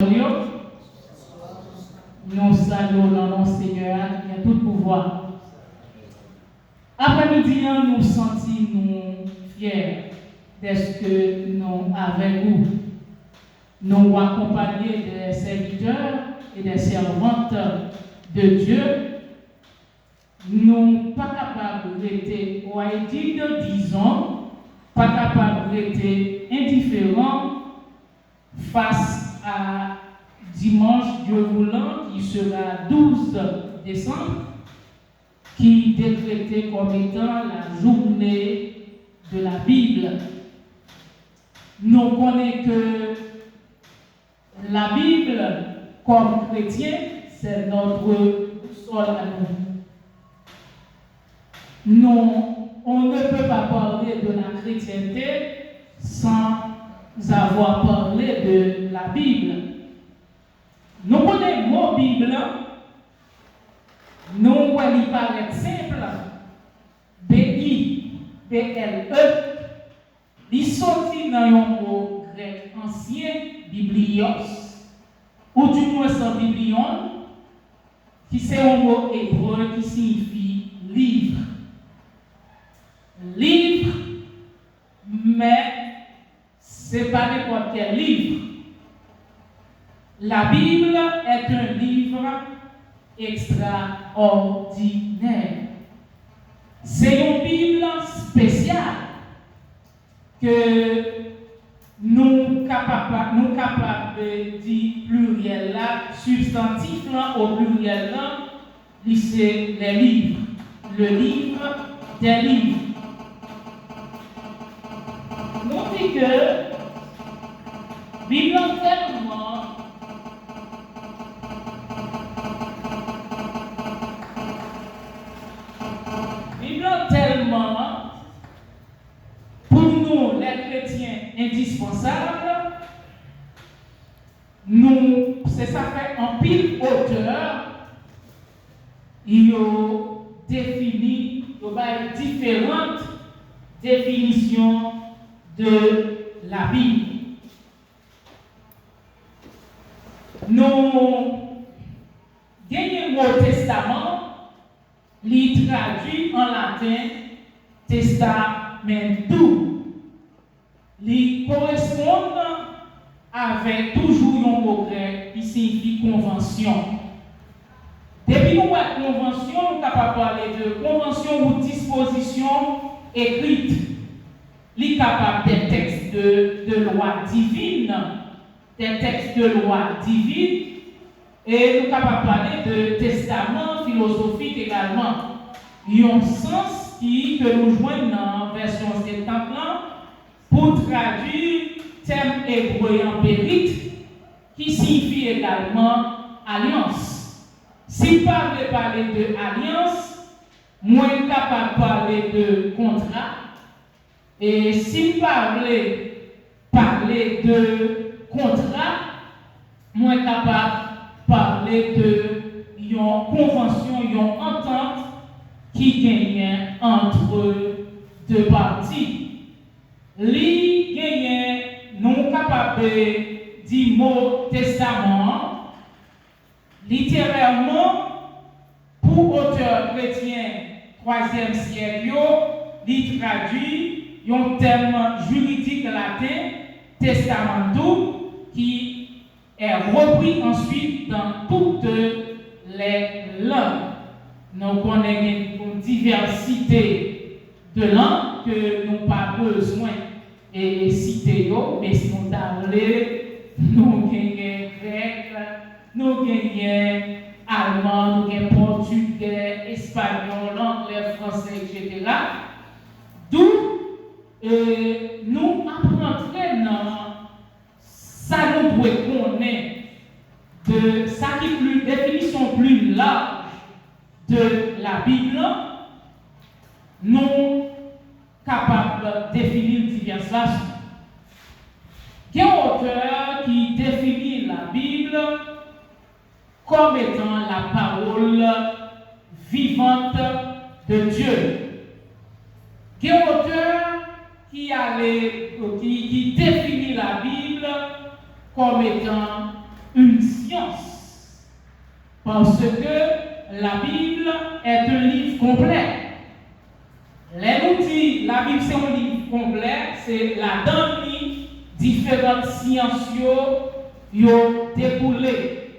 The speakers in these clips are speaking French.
Nous saluons dans notre Seigneur qui a tout pouvoir. Après-midi, nous sentons fiers d'être que nous avec vous. Nous accompagnés des serviteurs et des servantes de Dieu. Nous pas capables d'être, disons, pas capables d'être indifférents face à dimanche, Dieu voulant, qui sera 12 décembre, qui est décrété comme étant la journée de la Bible. Nous connaissons que la Bible, comme chrétien, c'est notre boussole à nous. On ne peut pas parler de la chrétienté sans avoir parlé de la Bible. Nous connaissons le mot Bible, nous voyons paraître simple, B-I-B-L-E, il sortit dans un mot grec ancien, biblios, ou du moins sans biblion, qui c'est un mot hébreu qui signifie livre. Livre, mais ce n'est pas n'importe quel livre. La Bible est un livre extraordinaire. C'est une Bible spéciale que nous capables de dire pluriel là, substantif là, au pluriel là, c'est les livres. Le livre des livres. Nous dit que Bible tellement pour nous les chrétiens indispensables, nous c'est ça fait en pile auteur, il définit différentes définitions de la Bible. Nous gagnons le mot testament, il traduit en latin testamentum. Il correspond avec toujours un mot grec qui signifie convention. Depuis nous avons convention, nous sommes capables de parler de convention ou disposition écrite. Il est capable des textes de loi divine, des textes de loi divine, et nous sommes capables de parler de testament philosophique également. Il y a un sens que nous joignons dans la version 70 pour traduire terme hébreu en périte, qui signifie également alliance. Si pas de parler de alliance, moins capable de parler de contrat. Et si parler de contrat, moins capable de parler de une convention, une entente qui gagne entre deux parties. Li gagne non capable de dire mot testament, littéralement, pour auteur chrétien 3e siècle, il traduit un terme juridique latin, testamentum, qui est repris ensuite dans toutes les langues. Nous connaissons une diversité de langues que nous n'avons pas besoin de citer, mais si nous parlons, nous gagnons grec, nous gagnons allemand, nous gagnons portugais, espagnol, anglais, français, etc. D'où nous apprenons ça nous doit connaître de ça qui est plus définition plus large de la Bible, nous capables de définir diverses façons. Il y a un auteur qui définit la Bible comme étant la parole vivante de Dieu. Il y a un auteur qui définit la Bible comme étant Parce que la Bible est un livre complet. Les outils, la Bible c'est un livre complet, c'est la donne différentes sciences yo découlé.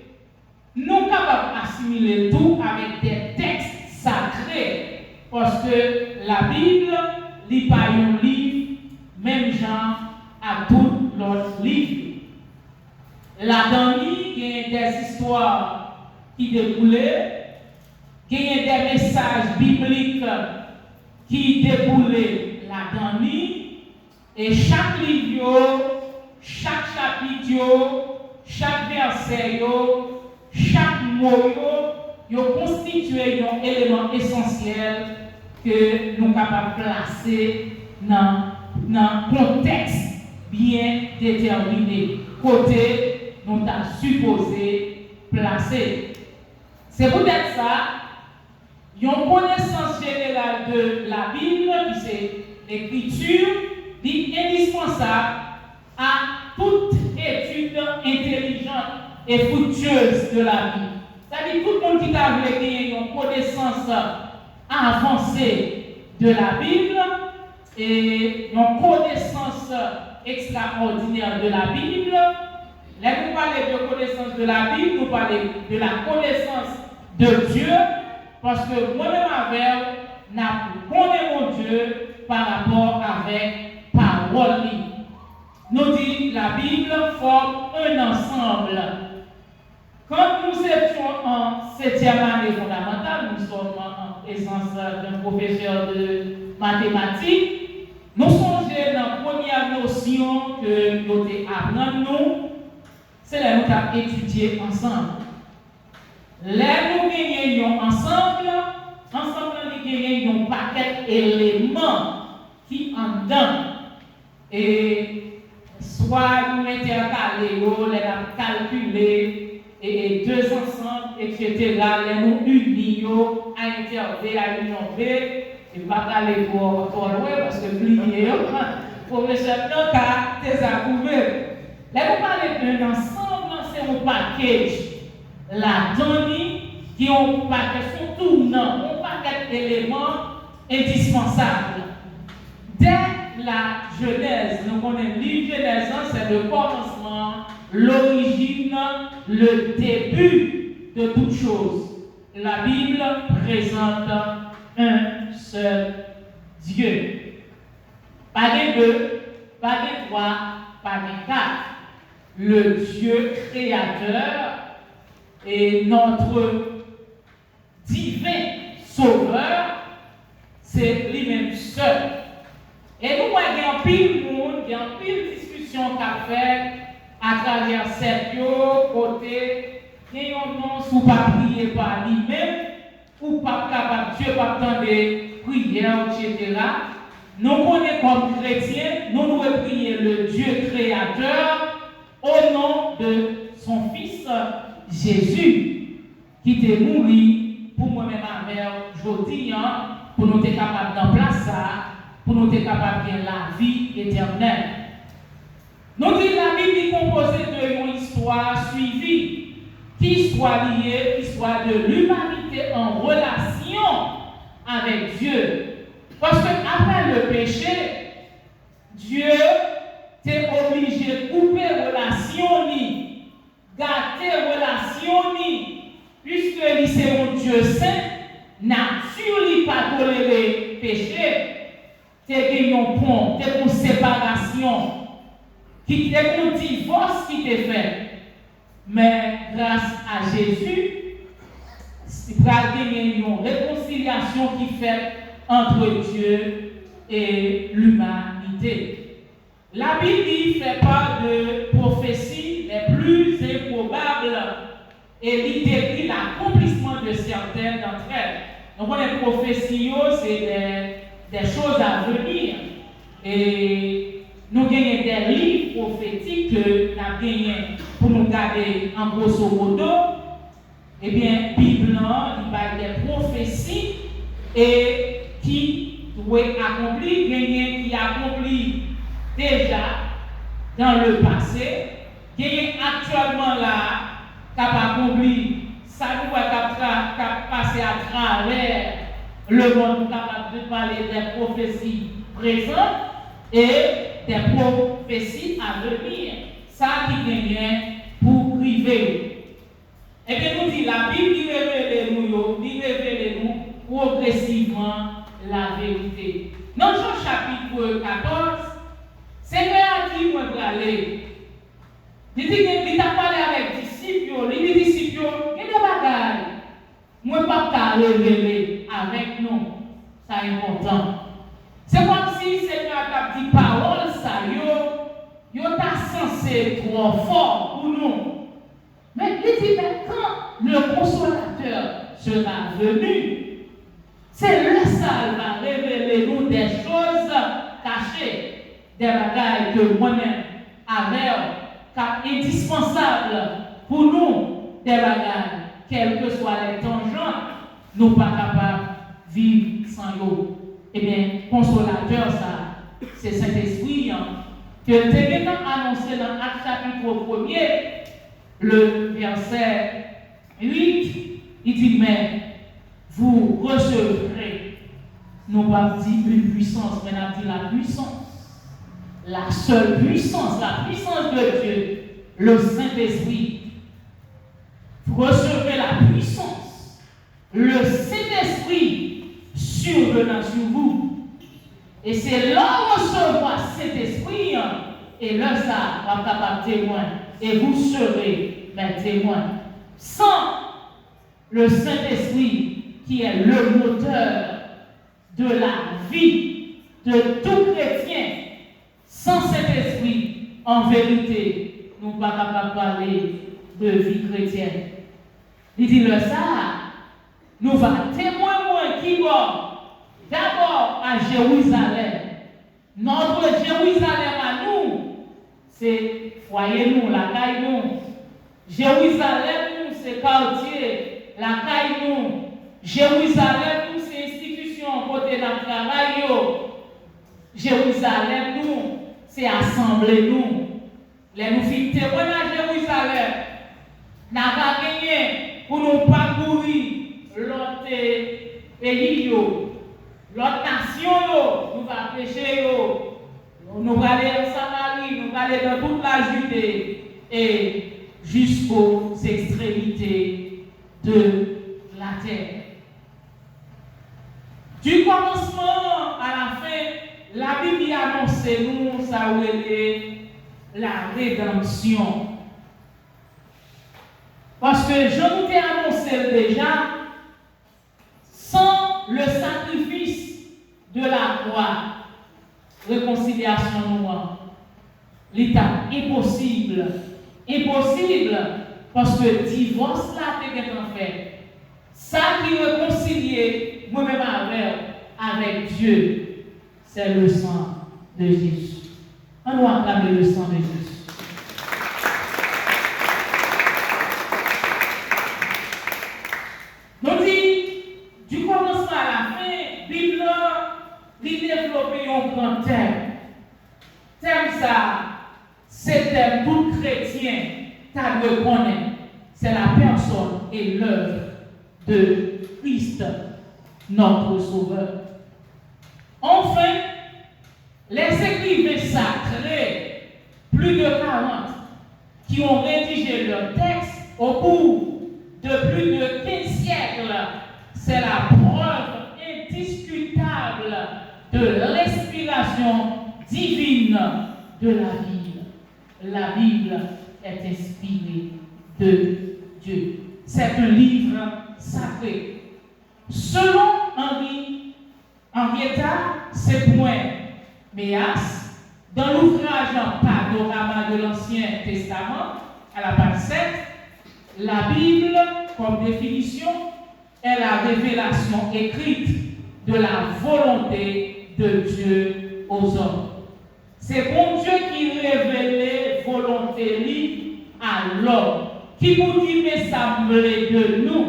Nous sommes capables d'assimiler tout avec des textes sacrés parce que la Bible n'est pas un livre même genre à tout l'autre livre. La donne il y a des histoires qui découlaient, il y a des messages bibliques qui découlaient la donne et chaque livre, chaque chapitre, chaque verset, chaque mot, constitue un élément essentiel que nous sommes capables de placer dans un contexte bien déterminé, côté nous sommes supposé placer. C'est peut-être ça, une connaissance générale de la Bible, qui c'est l'écriture, est indispensable à toute étude intelligente et fructueuse de la vie. C'est-à-dire tout le monde qui a voulu gagner une connaissance avancée de la Bible et une connaissance extraordinaire de la Bible. Là, nous parlons de connaissance de la Bible, nous parlons de la connaissance de Dieu, parce que moi-même avec, je connais mon Dieu par rapport avec parole. Nous dit la Bible forme un ensemble. Quand nous étions en 7e année fondamentale, nous sommes en présence d'un professeur de mathématiques, nous songeons dans la première notion que nous apprenons, c'est là que nous avons étudié ensemble. Là, nous gagnons ensemble, nous gagnons un paquet d'éléments qui en donnent. Et soit nous intercalons, les calculer, et deux ensemble, etc. Les nous unissons à interver, à innover, et pas aller pour loin parce que plier, professeur Nanka, t'es approuvé. Là, nous parlons d'un ensemble, c'est un package. La donnée qui est un paquet sur tournant, un paquet d'éléments indispensables. Dès la Genèse, nous connaissons le Genèse, c'est le commencement, l'origine, le début de toute chose. La Bible présente un seul Dieu. Pas de deux, pas de trois, pas de quatre. Le Dieu créateur et notre divin sauveur, c'est lui-même seul. Et nous, il y a un pile monde, il y a un pile discussion qu'a fait à travers cette côté, il y a un nom sous pas prier par lui-même, ou pas capable, Dieu pas attendre prière, etc. Nous connaissons comme chrétiens, nous devons prier le Dieu créateur au nom de son Fils Jésus, qui est mort pour moi-même avec aujourd'hui, pour nous être capables d'en placer ça, pour nous être capables de la vie éternelle. Nous disons la Bible est composée d'une histoire suivie, qui soit liée, qui soit de l'humanité en relation avec Dieu. Parce qu'après le péché, Dieu t'est obligé de couper relation, gâter relation, puisque c'est un Dieu saint, nature n'est pas toléré péché. C'est un pont, c'est une séparation, qui est un divorce qui t'est fait. Mais grâce à Jésus, il va gagner une réconciliation qui fait entre Dieu et l'humanité. La Bible fait part de prophéties les plus improbables et il décrit l'accomplissement de certaines d'entre elles. Donc, les prophéties, c'est des choses à venir. Et nous gagnons des livres prophétiques que nous avons gagnés pour nous garder en grosso modo. Eh bien, la Bible, il y a des prophéties et qui doivent accomplir, qui accomplit déjà dans le passé, qui est actuellement là, capable d'accomplir, ça doit passer à travers le monde capable de parler des prophéties présentes et des prophéties à venir. Ça qui vient pour priver. Et bien nous dit la Bible qui révèle nous progressivement la vérité. Dans Jean chapitre 14, c'est à qui moi aller. Il dit qu'il a parlé avec les disciples, les disciples, il y a des bagages. Moi, pas révéler avec nous. C'est important. C'est comme si le Seigneur a dit parole, ça, yo t'a censé trop fort pour nous. Mais il dit, mais quand le consolateur sera venu, c'est le ça va révéler nous des choses cachées, des bagages que moi-même, avec, indispensables pour nous, des bagages, quels que soient les tangents, nous ne sommes pas capables de vivre sans eux. Eh bien, consolateur, ça, c'est cet esprit que le Seigneur a annoncé dans Actes chapitre 1er, le verset 8, il dit, mais vous recevrez, non pas dit une puissance, mais on dit la puissance, la seule puissance, la puissance de Dieu, le Saint-Esprit. Vous recevrez la puissance, le Saint-Esprit survenant sur vous. Et c'est là où recevoir cet esprit, et là ça va capable témoin, et vous serez mes témoins. Sans le Saint-Esprit, qui est le moteur de la vie de tout chrétien, sans cet esprit, en vérité, nous ne sommes pas capables de parler de vie chrétienne. Il dit le ça, nous allons témoigner qui va d'abord à Jérusalem. Notre Jérusalem à nous, c'est foyer nous, la caille nous. Jérusalem nous, c'est quartier, la caille nous. Jérusalem nous, c'est institution côté dans le travail. Jérusalem nous, c'est assemblée nous. Les nous filles témoignent à Jérusalem. N'a pas gagné pour nous parcourir l'autre pays, l'autre nation, nous allons pécher, nous allons aller en Samarie, nous allons aller dans toute la Judée et jusqu'aux extrémités de la terre. Du commencement à la fin, la Bible annonce nous, ça la rédemption. Parce que je vous ai annoncé déjà, sans le sacrifice de la croix, réconciliation noire, l'état impossible. Impossible, parce que divorce là, t'es en fait. Ça qui réconcilie moi-même avec Dieu, c'est le sang de Jésus. On doit acclamer le sang de Jésus. Nous dit, du commencement à la fin, Bible, il développe un grand thème. Thème ça, c'est thème tout chrétien, t'as de connaître. C'est la personne et l'œuvre de Christ, notre Sauveur. Enfin, les écrivains sacrés, plus de 40, qui ont rédigé leur texte au cours de plus de 15 siècles, c'est la preuve indiscutable de l'inspiration divine de la Bible. La Bible est inspirée de Dieu. C'est un livre sacré. Selon Henrietta Méas, dans l'ouvrage Panorama de l'Ancien Testament, à la page 7, la Bible, comme définition, est la révélation écrite de la volonté de Dieu aux hommes. C'est bon Dieu qui révèle volonté à l'homme, qui vous dit mais ça me l'est de nous.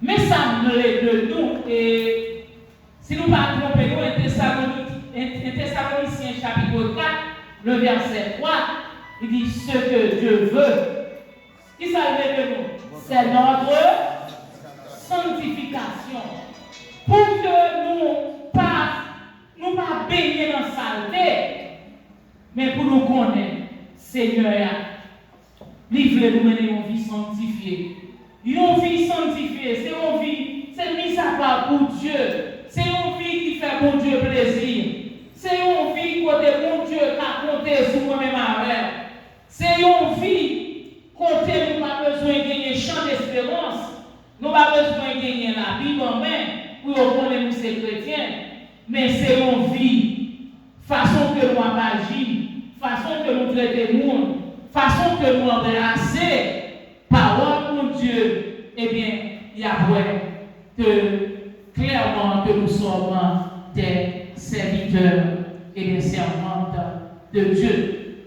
Mais ça me l'est de nous. Et si nous ne pas trompés, nous, 1 Thessaloniciens chapitre 4, le verset 3, il dit ce que Dieu veut. Qui ça veut de nous? C'est notre purification. Pour que nous pas baigner dans la saleté, mais pour nous connaître, Seigneur, livre nous mener une vie sanctifiée. Une vie sanctifiée, c'est une vie, c'est mise à part pour Dieu. C'est une vie qui fait pour Dieu plaisir. C'est une vie côté bon Dieu qui a compté sur moi-même avec. C'est une vie côté nous pas besoin de gagner champ d'espérance. Nous pas besoin de gagner la Bible en main pour reconnaître nous ces chrétiens. Mais c'est une vie, façon que nous agissons, façon que nous traitons le monde, façon que nous embrassons. Parole pour Dieu, eh bien, il y a vrai que clairement que nous sommes des serviteurs et des servantes de Dieu.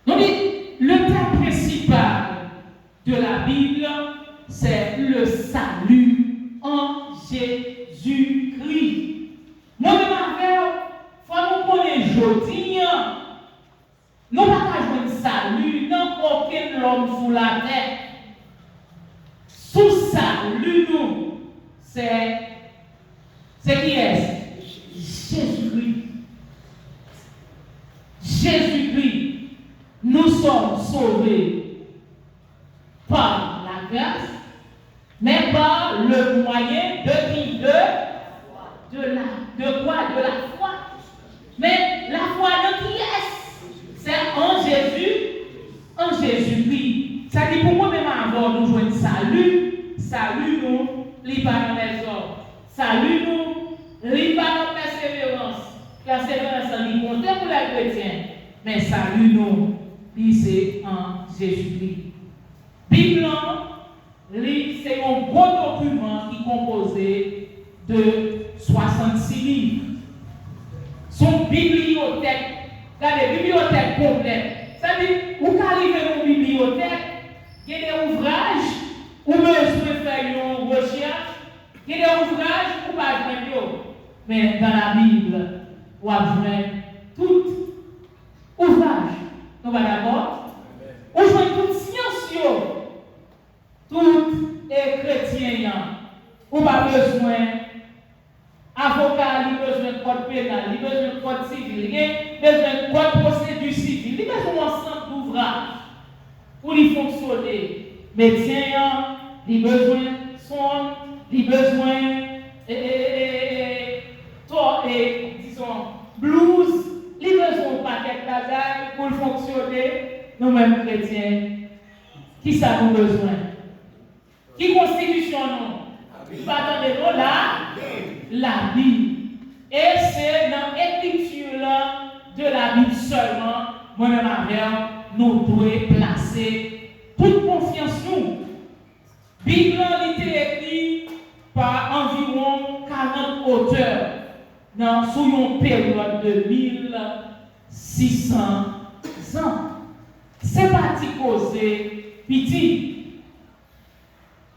Donc, le thème principal de la Bible, c'est le salut en Jésus-Christ. Moi-même, il faut nous connaître aujourd'hui. Nous n'avons pas joué de salut dans aucun homme sous la terre. Sous salut, nous, c'est qui est? Jésus-Christ. Jésus-Christ. Nous sommes sauvés par la grâce, mais par le moyen de qui? De quoi? De la foi. Mais la foi de qui est? C'est en Jésus-Christ. Ça dit pour moi-même avant nous jouer salut nous, li pas dans les hommes. Salut nous, li pas dans persévérance. Persévérance, li compte pour les chrétiens. Mais salut nous, li c'est en Jésus-Christ. Bible, c'est un gros document qui est composé de 66 livres. Son bibliothèque. Regardez, bibliothèque complète. C'est-à-dire, vous pouvez arriver dans une bibliothèque, il y a des ouvrages, où vous pouvez faire une recherche, il y a des ouvrages, vous ne pouvez pas faire. Mais dans la Bible, vous avez tout ouvrage. Nous sommes d'accord? Vous avez toute science, tout chrétien. Vous n'avez pas besoin avocat, il a besoin de code pénal, il a besoin de code civil, il a besoin de code procédure civile, il a besoin d'ensemble d'ouvrages pour y fonctionner. Médecin, il a besoin de son, il a besoin disons, blues, il a besoin de paquet de bagages pour fonctionner. Nous-mêmes chrétiens, qui ça nous besoin? Qui constitution nous? Pas dans les mots là. La Bible. Et c'est dans l'écriture de la Bible seulement, moi-même avec nous devons placer toute confiance nous. La Bible a été écrite par environ 40 auteurs sous une période de 1600 ans. C'est parti causer petit.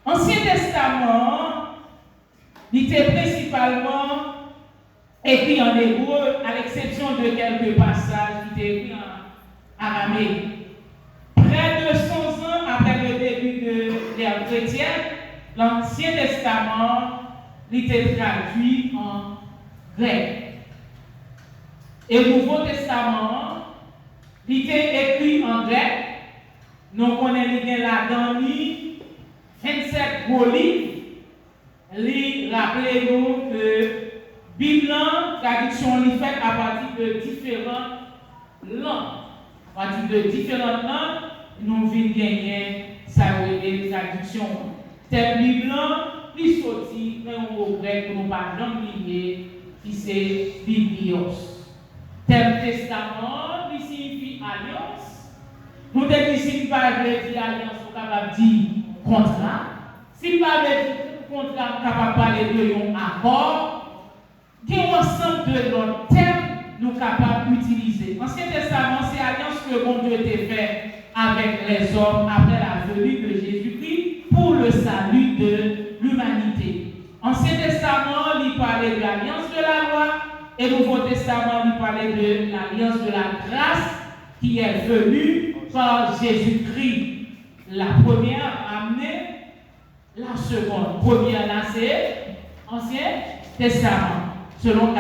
Ancien Testament, il était principalement écrit en hébreu, à l'exception de quelques passages qui étaient écrits en araméen. Près de 100 ans après le début de l'ère chrétienne, l'Ancien Testament il était traduit en grec. Et le Nouveau Testament il était écrit en grec. Nous connaissons là-dedans 27 gros livres. Rappelez-nous que la Bible, traduction est faite à partir de différentes langues. À partir de différentes langues, nous venons gagner ça des traductions. Tel Bible, il sorti dans un mot grec que nous parlons lié, qui c'est Biblios. Tel Testament, il signifie alliance. Nous devons ici pas dire alliance, nous capable dire contrat. Si pas dire contrat, capable parler de un accord, il y a un ensemble de notre termes nous capables d'utiliser. L'Ancien Testament, c'est l'alliance que bon Dieu a fait avec les hommes après la venue de Jésus-Christ pour le salut de l'humanité. Ancien Testament, il parlait de l'alliance de la loi, et Nouveau Testament, il parlait de l'alliance de la grâce qui est venue par Jésus-Christ. La première a amené la seconde. Première là, c'est Ancien Testament, selon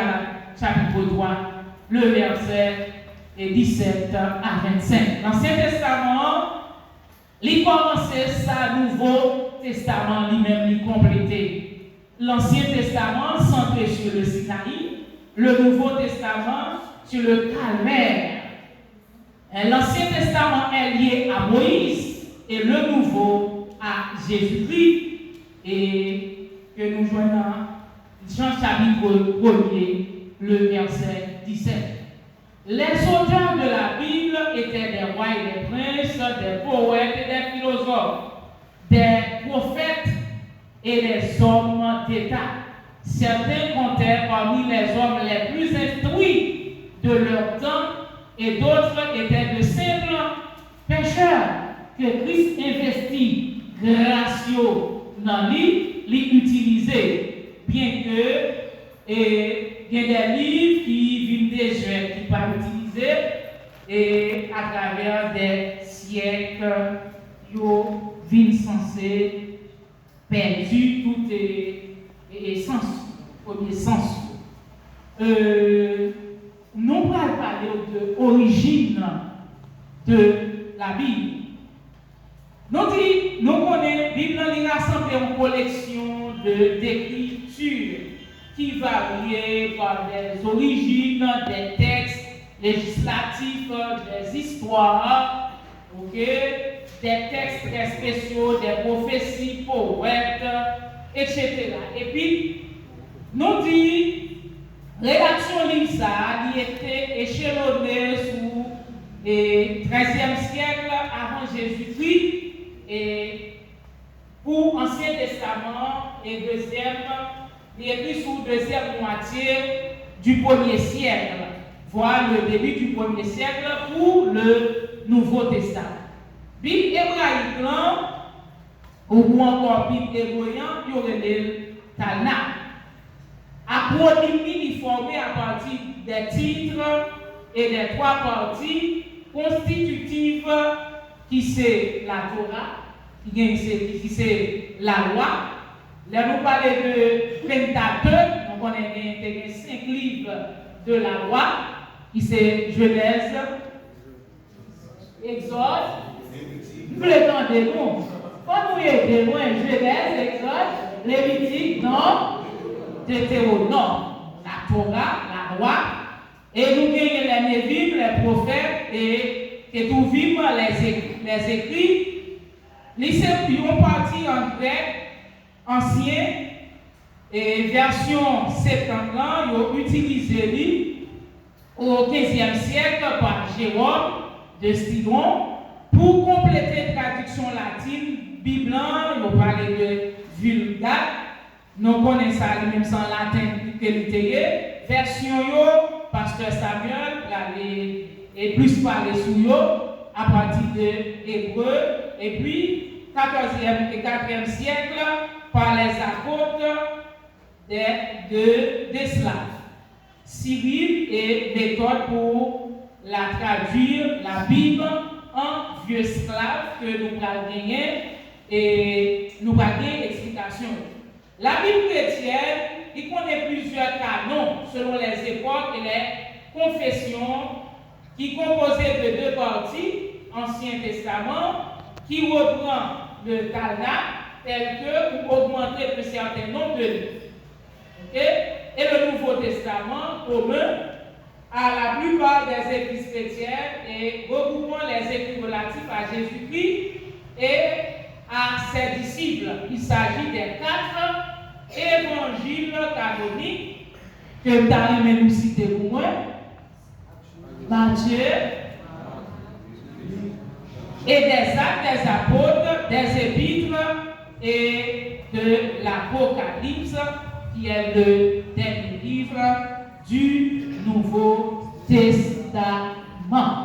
chapitre 3, le verset 17 à 25. L'Ancien Testament, il commençait ça, Nouveau Testament lui-même, il complété. L'Ancien Testament centré sur le Sinaï, le Nouveau Testament sur le Calvaire. L'Ancien Testament est lié à Moïse et le Nouveau à Jésus-Christ. Et que nous joignons Jean chapitre 1er, le verset 17. Les auteurs de la Bible étaient des rois et des princes, des poètes et des philosophes, des prophètes et des hommes d'État. Certains comptaient parmi les hommes les plus instruits de leur temps et d'autres étaient de simples pécheurs que Christ investit gracieux dans l'utiliser, bien que il y a des livres qui viennent déjà, qui ne sont pas utilisés, et à travers des siècles, ils viennent censés perdre tout essence, premier sens. Nous allons parler de l'origine de la Bible. Nous connaissons la Bible, elle rassemble une collection d'écritures qui varient par des origines, des textes législatifs, des histoires, des textes très spéciaux, des prophéties, poètes, etc. Et puis, nous disons, rédaction Lisa, qui était échelonnée sous le XIIIe siècle avant Jésus-Christ, et pour Ancien Testament et deuxième, il est écrit sous deuxième moitié du 1er siècle, voire le début du 1er siècle pour le Nouveau Testament. Bible hébraïque, ou encore Bible hébraïque, il y aurait le Tanakh. Acronyme il formé à partir des titres et des trois parties constitutives qui c'est la Torah, qui c'est la loi. Là, nous parlons de Pentateuque, donc on a 5 livres de la loi, qui c'est Genèse, Exode, vous l'étendez nous. Quand nous y loin, Genèse, Exode, Lévitique, non, Deutéronome, la Torah, la loi, et nous gagnons les Névim, les prophètes, et tout vivre les écrits. Les ont parti en grec ancien et version septante, ils ont utilisé au XVe siècle par Jérôme de Stydon pour compléter la traduction latine Bible. Ils ont parlé de Vulgate. Nous connaissons ça même sans latin que l'utiliser. Version Pasteur Samuel et plus parlé sur yo à partir de Hébreu. Et puis 14e et 4e siècle par les apôtres des Slaves. Cyril et méthode pour la traduire la Bible en vieux slave que nous allons gagner et nous allons gagner explication. La Bible chrétienne, il connaît plusieurs canons selon les époques et les confessions qui composaient de deux parties, Ancien Testament, qui reprend le Tanakh tel que pour augmenter un certain nombre de livres. Et le Nouveau Testament commun à la plupart des églises chrétiennes et regroupant les écrits relatifs à Jésus-Christ et à ses disciples. Il s'agit des 4 évangiles canoniques que Tarim nous citer pour moi. Matthieu et des actes des apôtres, des épîtres et de l'Apocalypse, qui est le dernier livre du Nouveau Testament.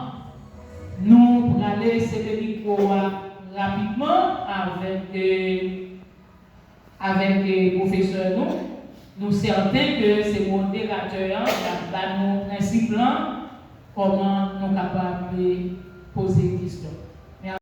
Nous allons aller céder le micro rapidement avec le professeur. Nous certains que c'est modérateur dans nos principes, comment nous sommes capables de poser des questions.